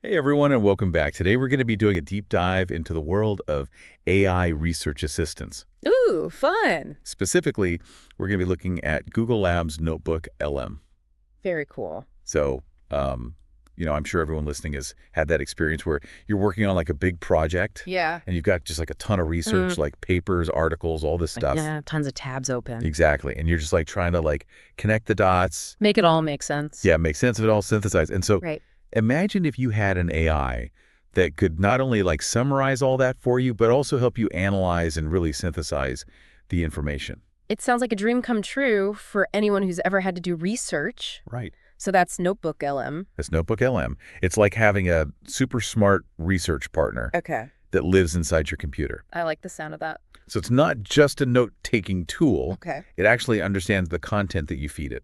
Hey everyone, and welcome back. Today we're going to be doing a deep dive into the world of AI research assistants. Ooh, fun. Specifically, we're going to be looking at Google Labs NotebookLM. Very cool. So, I'm sure everyone listening has had that experience where you're working on like a big project Yeah. and you've got just like a ton of research, like papers, articles, all this stuff. Yeah, tons of tabs open. Exactly. And you're just like trying to like connect the dots. Make it all make sense. Yeah, make sense of it all, synthesize. And so Right. imagine if you had an AI that could not only like summarize all that for you, but also help you analyze and really synthesize the information. It sounds like a dream come true for anyone who's ever had to do research. Right. So that's NotebookLM. That's NotebookLM. It's like having a super smart research partner Okay. that lives inside your computer. I like the sound of that. So it's not just a note-taking tool. Okay. It actually understands the content that you feed it.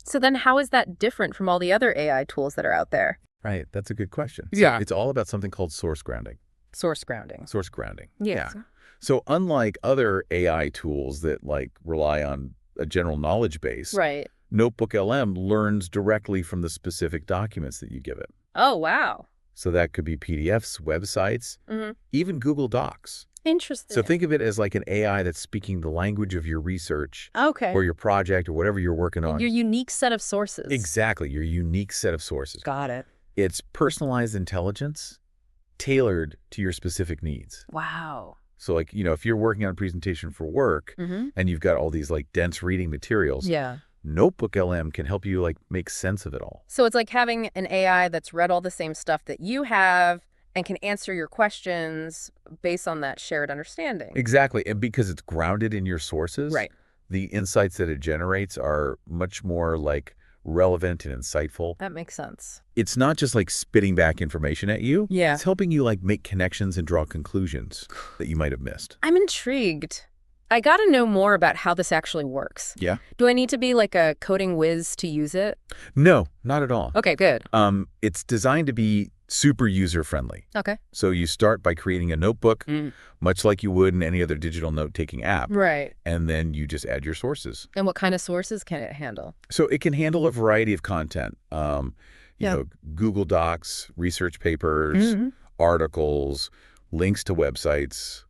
So then how is that different from all the other AI tools that are out there? Right. That's a good question. Yeah. So it's all about something called source grounding. Source grounding. Source grounding. Yes. Yeah. So unlike other AI tools that like rely on a general knowledge base, Right. NotebookLM learns directly from the specific documents that you give it. Oh, wow. So that could be PDFs, websites, even Google Docs. Interesting. So think of it as like an AI that's speaking the language of your research Okay. or your project or whatever you're working on. Your unique set of sources. Exactly, your unique set of sources. Got it. It's personalized intelligence tailored to your specific needs. Wow. So like, if you're working on a presentation for work and you've got all these like dense reading materials, Yeah. NotebookLM can help you like make sense of it all. So it's like having an AI that's read all the same stuff that you have and can answer your questions based on that shared understanding. Exactly. And because it's grounded in your sources, Right. the insights that it generates are much more like relevant and insightful. That makes sense. It's not just like spitting back information at you. Yeah. It's helping you like make connections and draw conclusions that you might have missed. I'm intrigued. I got to know more about how this actually works. Yeah. Do I need to be like a coding whiz to use it? No, not at all. Okay, good. It's designed to be super user-friendly. Okay. So you start by creating a notebook, much like you would in any other digital note-taking app. Right. And then you just add your sources. And what kind of sources can it handle? So it can handle a variety of content. Yeah. Google Docs, research papers, articles, links to websites,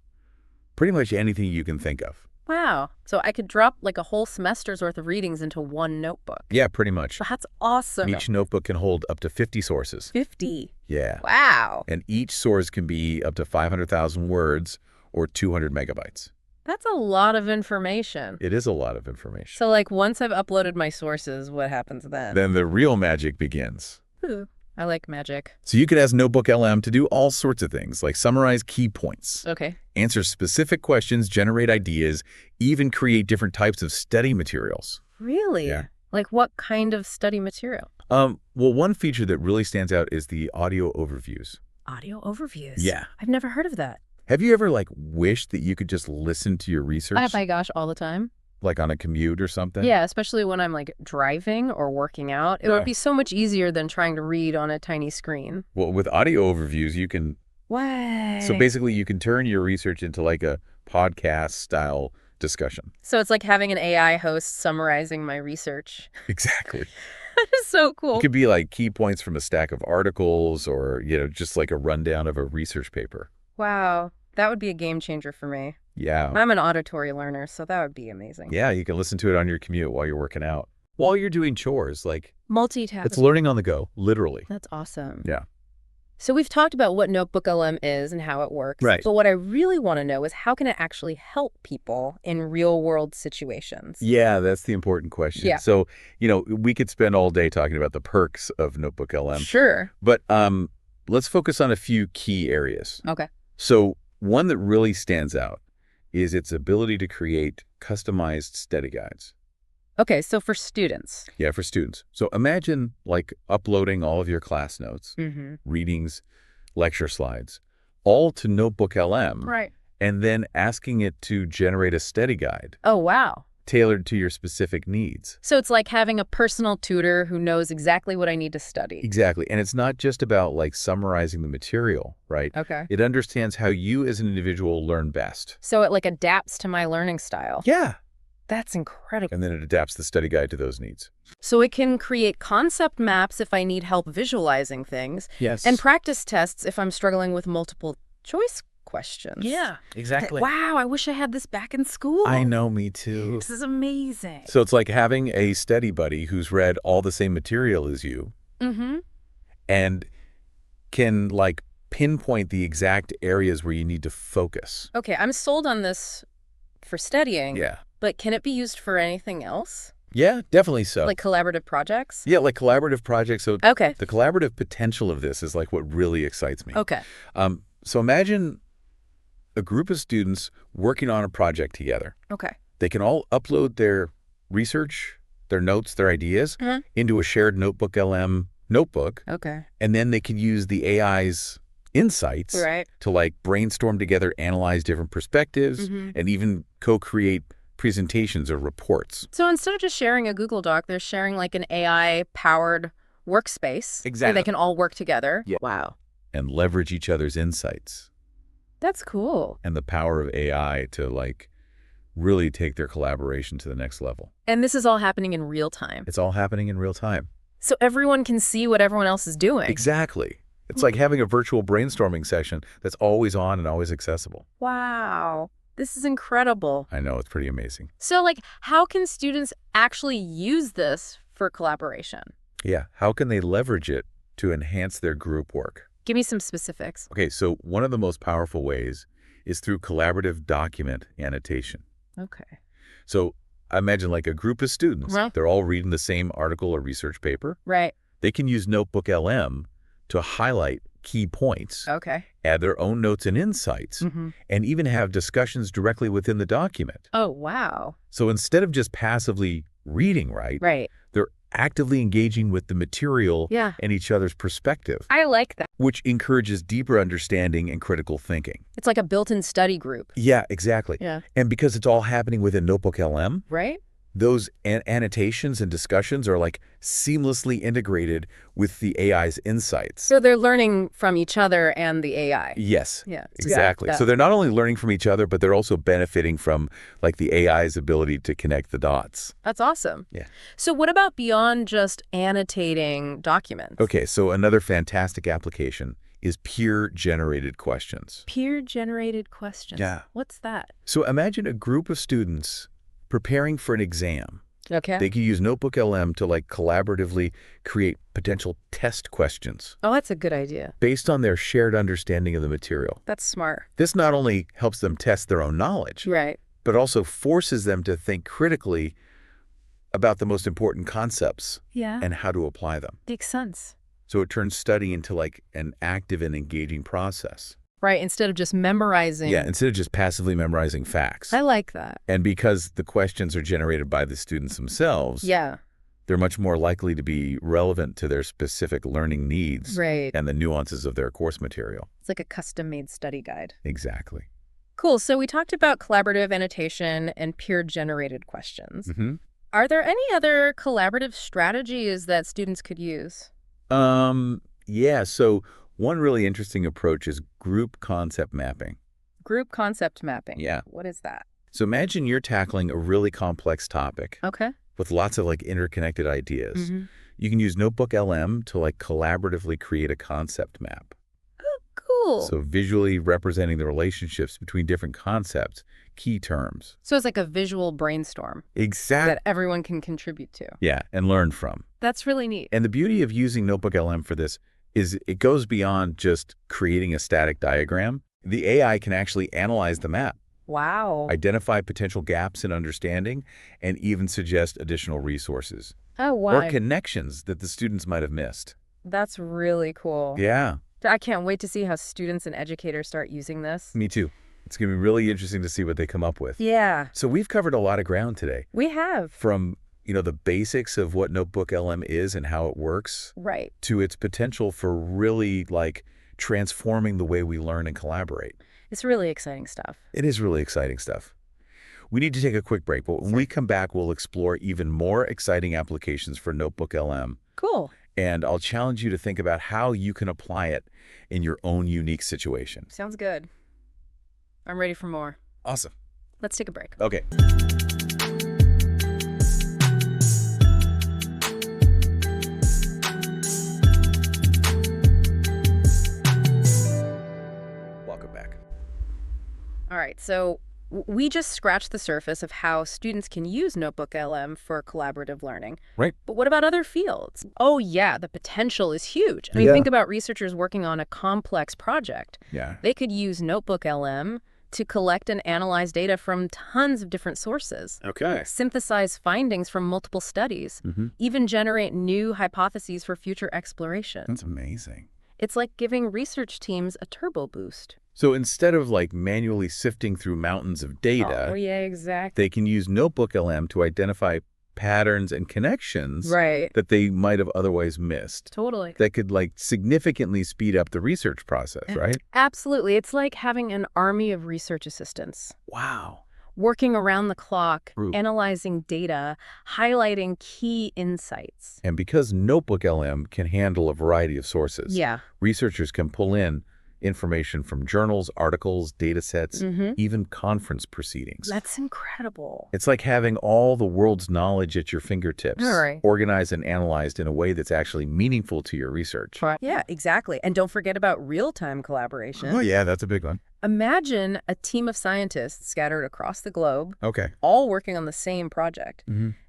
pretty much anything you can think of. Wow. So I could drop like a whole semester's worth of readings into one notebook. Yeah, pretty much. That's awesome. Each notebook can hold up to 50 sources. 50. Yeah. Wow. And each source can be up to 500,000 words or 200 megabytes. That's a lot of information. It is a lot of information. So like once I've uploaded my sources, what happens then? Then the real magic begins. Ooh, I like magic. So you can ask NotebookLM to do all sorts of things, like summarize key points, Okay. answer specific questions, generate ideas, even create different types of study materials. Really? Yeah. Like what kind of study material? Well, one feature that really stands out is the audio overviews. Audio overviews. Yeah. I've never heard of that. Have you ever like wished that you could just listen to your research? Oh my gosh, all the time. Like on a commute or something? Yeah, especially when I'm like driving or working out. It would be so much easier than trying to read on a tiny screen. Well, with audio overviews, you can... What? So basically, you can turn your research into like a podcast-style discussion. So it's like having an AI host summarizing my research. Exactly. That is so cool. It could be like key points from a stack of articles or, just like a rundown of a research paper. Wow. That would be a game changer for me. Yeah. I'm an auditory learner, so that would be amazing. Yeah, you can listen to it on your commute while you're working out. While you're doing chores, like... Multitasking. It's learning on the go, literally. That's awesome. Yeah. So we've talked about what NotebookLM is and how it works. Right. But what I really want to know is how can it actually help people in real-world situations? Yeah, that's the important question. Yeah. So, we could spend all day talking about the perks of NotebookLM. Sure. But let's focus on a few key areas. Okay. So one that really stands out is its ability to create customized study guides. Okay, so for students. Yeah, for students. So imagine like uploading all of your class notes, readings, lecture slides, all to NotebookLM. Right. And then asking it to generate a study guide Oh, wow. tailored to your specific needs. So it's like having a personal tutor who knows exactly what I need to study. Exactly. And it's not just about like summarizing the material, right? Okay. It understands how you as an individual learn best. So it like adapts to my learning style. Yeah. That's incredible. And then it adapts the study guide to those needs. So it can create concept maps if I need help visualizing things, Yes. and practice tests if I'm struggling with multiple choice questions. Yeah, exactly. Wow, I wish I had this back in school. I know, me too. This is amazing. So it's like having a study buddy who's read all the same material as you Mm-hmm. and can like pinpoint the exact areas where you need to focus. Okay, I'm sold on this for studying. Yeah. But can it be used for anything else? Yeah, definitely so. Like collaborative projects? Yeah, like collaborative projects. So Okay. the collaborative potential of this is like what really excites me. Okay. So imagine a group of students working on a project together. Okay. They can all upload their research, their notes, their ideas Mhm. into a shared NotebookLM notebook, Okay. and then they can use the AI's insights Right. to like brainstorm together, analyze different perspectives, Mhm. and even co-create presentations or reports. So instead of just sharing a Google Doc, they're sharing like an AI-powered workspace. Exactly. Where they can all work together. Yeah. Wow. And leverage each other's insights That's cool. and the power of AI to like really take their collaboration to the next level. And this is all happening in real time. It's all happening in real time. So everyone can see what everyone else is doing. Exactly. It's like having a virtual brainstorming session that's always on and always accessible. Wow. This is incredible. I know, it's pretty amazing. So, like, how can students actually use this for collaboration? Yeah, how can they leverage it to enhance their group work? Give me some specifics. Okay, so one of the most powerful ways is through collaborative document annotation. Okay. So I imagine like a group of students, Uh-huh. they're all reading the same article or research paper. Right. They can use NotebookLM to highlight key points, Okay. add their own notes and insights, Mm-hmm. and even have discussions directly within the document. Oh, wow. So instead of just passively reading, right, Right. they're actively engaging with the material Yeah. and each other's perspective, I like that. which encourages deeper understanding and critical thinking. It's like a built-in study group. Yeah, exactly. Yeah. And because it's all happening within NotebookLM, Right? those annotations and discussions are like seamlessly integrated with the AI's insights. So they're learning from each other and the AI. Yes, Yeah. exactly. Yeah. So they're not only learning from each other, but they're also benefiting from like the AI's ability to connect the dots. That's awesome. Yeah. So what about beyond just annotating documents? Okay, so another fantastic application is peer-generated questions. Peer-generated questions. Yeah. What's that? So imagine a group of students preparing for an exam. Okay. They can use NotebookLM to like collaboratively create potential test questions Oh, that's a good idea. based on their shared understanding of the material. That's smart. This not only helps them test their own knowledge, Right. but also forces them to think critically about the most important concepts Yeah. and how to apply them. Makes sense. So it turns study into like an active and engaging process. Right. Instead of just memorizing. Yeah, instead of just passively memorizing facts. I like that. And because the questions are generated by the students themselves, Yeah. they're much more likely to be relevant to their specific learning needs Right. and the nuances of their course material. It's like a custom-made study guide. Exactly. Cool. So we talked about collaborative annotation and peer-generated questions. Mm-hmm. Are there any other collaborative strategies that students could use? Yeah, so one really interesting approach is group concept mapping. Group concept mapping. Yeah. What is that? So imagine you're tackling a really complex topic Okay. with lots of like interconnected ideas. Mhm. You can use NotebookLM to like collaboratively create a concept map. Cool. So visually representing the relationships between different concepts, key terms. So it's like a visual brainstorm Exactly. that everyone can contribute to. Yeah, and learn from. That's really neat. And the beauty of using NotebookLM for this is it goes beyond just creating a static diagram. The AI can actually analyze the map, Wow. identify potential gaps in understanding, and even suggest additional resources Oh, wow. or connections that the students might have missed. That's really cool. Yeah, I can't wait to see how students and educators start using this. me too. It's going to be really interesting to see what they come up with. Yeah, So we've covered a lot of ground today, we have. from the basics of what NotebookLM is and how it works Right. to its potential for really like transforming the way we learn and collaborate. It's really exciting stuff. It is really exciting stuff. We need to take a quick break, but when we come back, we'll explore even more exciting applications for NotebookLM. Cool. And I'll challenge you to think about how you can apply it in your own unique situation. Sounds good. I'm ready for more. Awesome. Let's take a break. Okay. All right, so we just scratched the surface of how students can use NotebookLM for collaborative learning. Right. But what about other fields? Oh, yeah, the potential is huge. I mean, Yeah. think about researchers working on a complex project. Yeah. They could use NotebookLM to collect and analyze data from tons of different sources, Okay. synthesize findings from multiple studies, even generate new hypotheses for future exploration. That's amazing. It's like giving research teams a turbo boost. So instead of like manually sifting through mountains of data, Oh, yeah, exactly. they can use NotebookLM to identify patterns and connections Right. that they might have otherwise missed. Totally. That could like significantly speed up the research process, right? Absolutely. It's like having an army of research assistants Wow. working around the clock, True. analyzing data, highlighting key insights. And because NotebookLM can handle a variety of sources, Yeah. researchers can pull in information from journals, articles, data sets, even conference proceedings. That's incredible. It's like having all the world's knowledge at your fingertips, All right. organized and analyzed in a way that's actually meaningful to your research. Yeah, exactly. And don't forget about real-time collaboration. Oh, yeah, that's a big one. Imagine a team of scientists scattered across the globe, Okay. all working on the same project.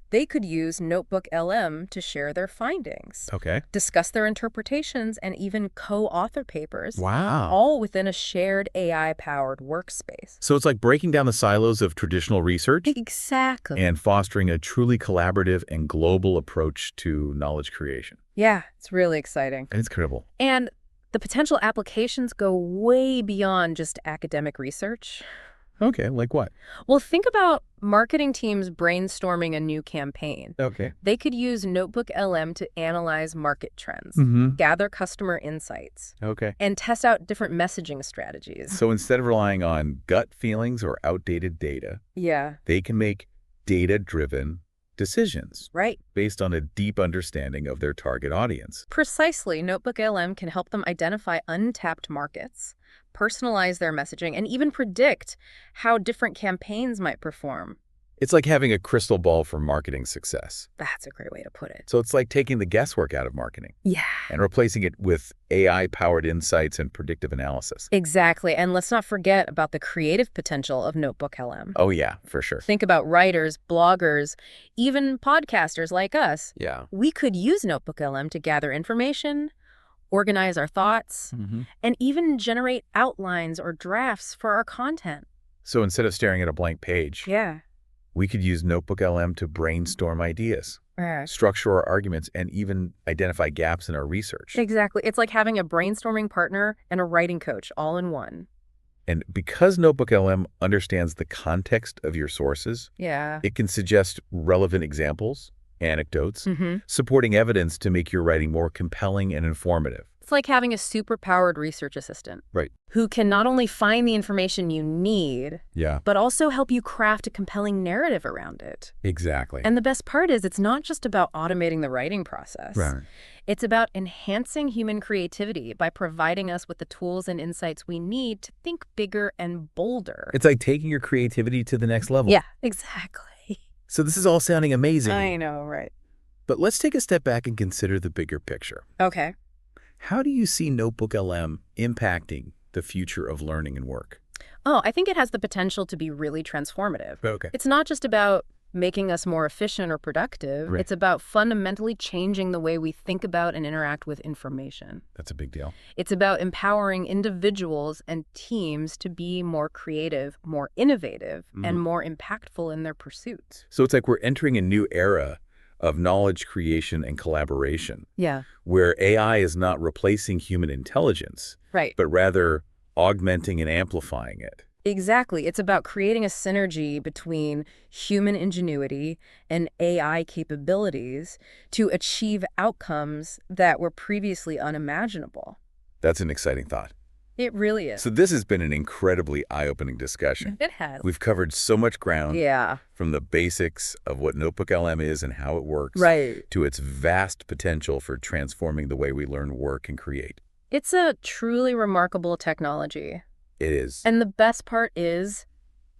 They could use NotebookLM to share their findings, Okay. discuss their interpretations, and even co-author papers, Wow. all within a shared AI-powered workspace. So it's like breaking down the silos of traditional research Exactly. and fostering a truly collaborative and global approach to knowledge creation. Yeah, it's really exciting. It's incredible. And the potential applications go way beyond just academic research. Okay, like what? Well, think about marketing teams brainstorming a new campaign. Okay. They could use NotebookLM to analyze market trends, gather customer insights, Okay. and test out different messaging strategies. So instead of relying on gut feelings or outdated data, Yeah, they can make data-driven decisions right. based on a deep understanding of their target audience. Precisely, NotebookLM can help them identify untapped markets, personalize their messaging, and even predict how different campaigns might perform. It's like having a crystal ball for marketing success. That's a great way to put it. So it's like taking the guesswork out of marketing Yeah. and replacing it with AI-powered insights and predictive analysis. Exactly. And let's not forget about the creative potential of NotebookLM. Oh, yeah, for sure. Think about writers, bloggers, even podcasters like us. Yeah. We could use NotebookLM to gather information, organize our thoughts, and even generate outlines or drafts for our content. So instead of staring at a blank page, Yeah. we could use NotebookLM to brainstorm ideas, structure our arguments, and even identify gaps in our research. Exactly. It's like having a brainstorming partner and a writing coach all in one. And because NotebookLM understands the context of your sources, Yeah. it can suggest relevant examples, anecdotes, supporting evidence to make your writing more compelling and informative. It's like having a super-powered research assistant. Right. Who can not only find the information you need, Yeah, but also help you craft a compelling narrative around it. exactly. And the best part is it's not just about automating the writing process. Right. It's about enhancing human creativity by providing us with the tools and insights we need to think bigger and bolder. It's like taking your creativity to the next level. Yeah, exactly. So this is all sounding amazing. I know, right? But let's take a step back and consider the bigger picture. Okay. How do you see NotebookLM impacting the future of learning and work? Oh, I think it has the potential to be really transformative. Okay. It's not just about making us more efficient or productive. Right. It's about fundamentally changing the way we think about and interact with information. That's a big deal. It's about empowering individuals and teams to be more creative, more innovative, and more impactful in their pursuits. So it's like we're entering a new era of knowledge creation and collaboration, Yeah. where AI is not replacing human intelligence, Right. but rather augmenting and amplifying it. Exactly. It's about creating a synergy between human ingenuity and AI capabilities to achieve outcomes that were previously unimaginable. That's an exciting thought. It really is. So this has been an incredibly eye-opening discussion. It has. We've covered so much ground, Yeah. from the basics of what NotebookLM is and how it works, Right. to its vast potential for transforming the way we learn, work, and create. It's a truly remarkable technology. It is. And the best part is,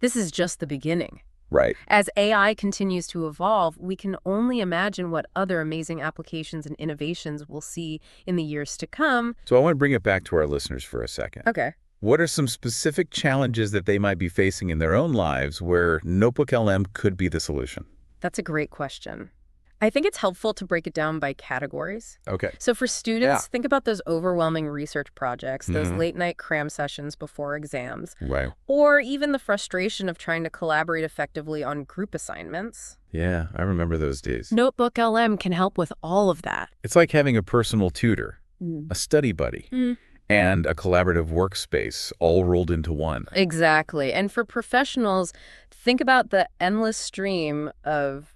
this is just the beginning. Right. As AI continues to evolve, we can only imagine what other amazing applications and innovations we'll see in the years to come. So I want to bring it back to our listeners for a second. Okay. What are some specific challenges that they might be facing in their own lives where NotebookLM could be the solution? That's a great question. I think it's helpful to break it down by categories. Okay. So for Yeah. students, think about those overwhelming research projects, those Mhm. late-night cram sessions before exams, Right. or even the frustration of trying to collaborate effectively on group assignments. Yeah, I remember those days. NotebookLM can help with all of that. It's like having a personal tutor, Mm. a study buddy, and a collaborative workspace all rolled into one. Exactly. And for professionals, think about the endless stream of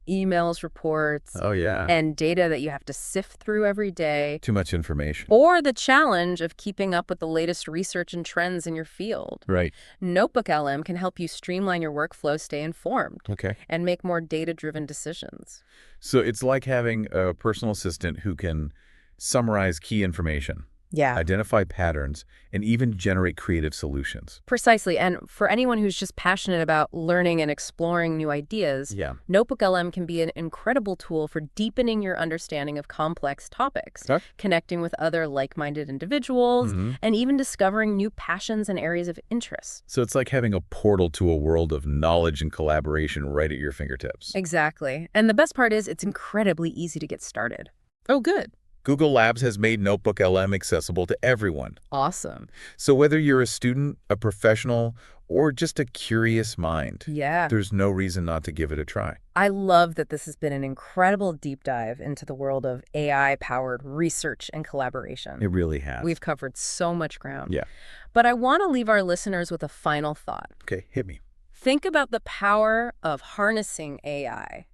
emails, reports, Oh, yeah. and data that you have to sift through every day, Too much information. or the challenge of keeping up with the latest research and trends in your field. Right. NotebookLM can help you streamline your workflow, stay informed, Okay. and make more data-driven decisions. So it's like having a personal assistant who can summarize key information, Yeah. identify patterns, and even generate creative solutions. Precisely. And for anyone who's just passionate about learning and exploring new ideas, Yeah. NotebookLM can be an incredible tool for deepening your understanding of complex topics, Okay. connecting with other like-minded individuals, and even discovering new passions and areas of interest. So it's like having a portal to a world of knowledge and collaboration right at your fingertips. Exactly. And the best part is it's incredibly easy to get started. Oh, good. Google Labs has made NotebookLM accessible to everyone. Awesome. So whether you're a student, a professional, or just a curious mind, Yeah. there's no reason not to give it a try. I love that this has been an incredible deep dive into the world of AI-powered research and collaboration. It really has. We've covered so much ground. Yeah. But I want to leave our listeners with a final thought. Okay, hit me. Think about the power of harnessing AI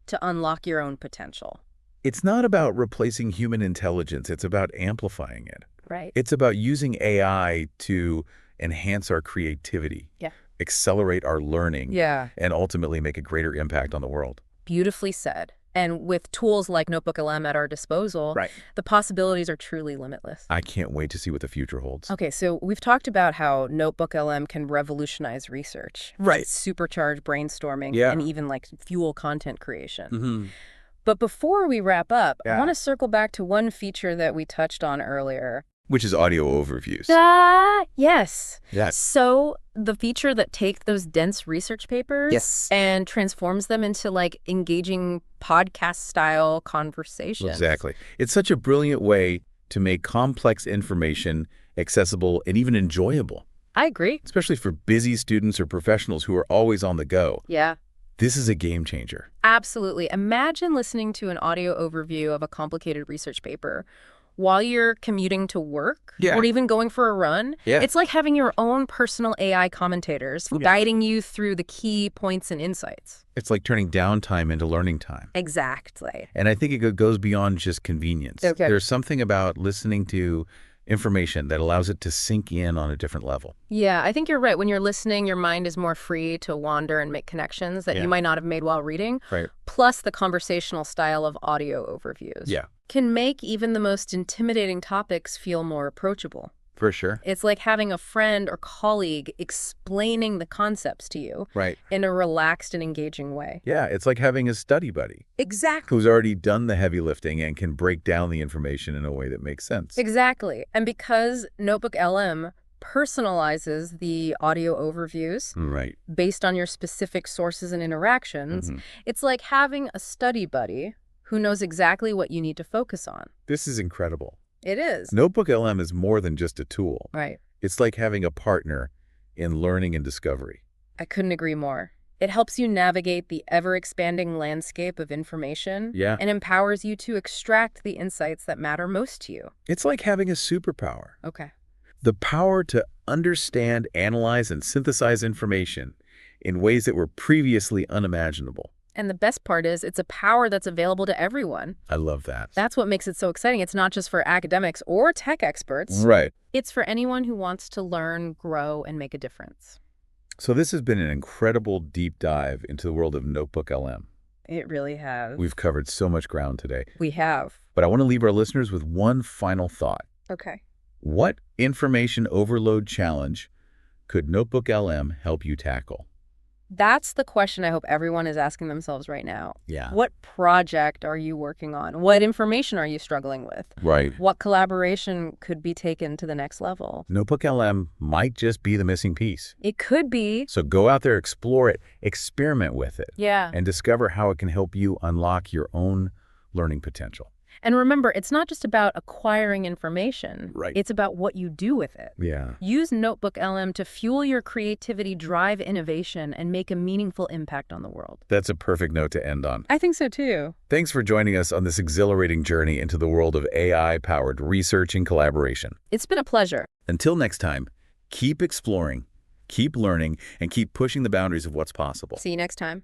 to unlock your own potential. It's not about replacing human intelligence. It's about amplifying it. Right. It's about using AI to enhance our creativity, Yeah. accelerate our learning, Yeah. and ultimately make a greater impact on the world. Beautifully said. And with tools like NotebookLM at our disposal, Right. the possibilities are truly limitless. I can't wait to see what the future holds. Okay, so we've talked about how NotebookLM can revolutionize research, Right. supercharge brainstorming, Yeah. and even like fuel content creation. Mm-hmm. But before we wrap up, I Yeah. want to circle back to one feature that we touched on earlier. Which is audio overviews. Yes. Yes. So the feature that takes those dense research papers Yes. and transforms them into like engaging podcast-style conversations. Exactly. It's such a brilliant way to make complex information accessible and even enjoyable, I agree. especially for busy students or professionals who are always on the go. Yeah. This is a game changer. Absolutely. Imagine listening to an audio overview of a complicated research paper while you're commuting to work Yeah. or even going for a run. Yeah. It's like having your own personal AI commentators guiding you through the key points and insights. It's like turning downtime into learning time. Exactly. And I think it goes beyond just convenience. Okay. There's something about listening to information that allows it to sink in on a different level. Yeah, I think you're right. When you're listening, your mind is more free to wander and make connections that Yeah. you might not have made while reading. Right. Plus, the conversational style of audio overviews can make even the most intimidating topics feel more approachable. For sure. It's like having a friend or colleague explaining the concepts to you Right. in a relaxed and engaging way. Yeah, it's like having a study buddy Exactly. who's already done the heavy lifting and can break down the information in a way that makes sense. Exactly. And because NotebookLM personalizes the audio overviews Right. based on your specific sources and interactions, Mhm. it's like having a study buddy who knows exactly what you need to focus on. This is incredible. It is. NotebookLM is more than just a tool. Right. It's like having a partner in learning and discovery. I couldn't agree more. It helps you navigate the ever-expanding landscape of information and empowers you to extract the insights that matter most to you. It's like having a superpower. Okay. The power to understand, analyze, and synthesize information in ways that were previously unimaginable. And the best part is it's a power that's available to everyone. I love that. That's what makes it so exciting. It's not just for academics or tech experts. Right. It's for anyone who wants to learn, grow, and make a difference. So this has been an incredible deep dive into the world of NotebookLM. It really has. We've covered so much ground today. We have. But I want to leave our listeners with one final thought. Okay. What information overload challenge could NotebookLM help you tackle? That's the question I hope everyone is asking themselves right now. Yeah. What project are you working on? What information are you struggling with? Right. What collaboration could be taken to the next level? NotebookLM might just be the missing piece. It could be. So go out there, explore it, experiment with it, Yeah. and discover how it can help you unlock your own learning potential. And remember, it's not just about acquiring information. Right. It's about what you do with it. Yeah. Use NotebookLM to fuel your creativity, drive innovation, and make a meaningful impact on the world. That's a perfect note to end on. I think so too. Thanks for joining us on this exhilarating journey into the world of AI-powered research and collaboration. It's been a pleasure. Until next time, keep exploring, keep learning, and keep pushing the boundaries of what's possible. See you next time.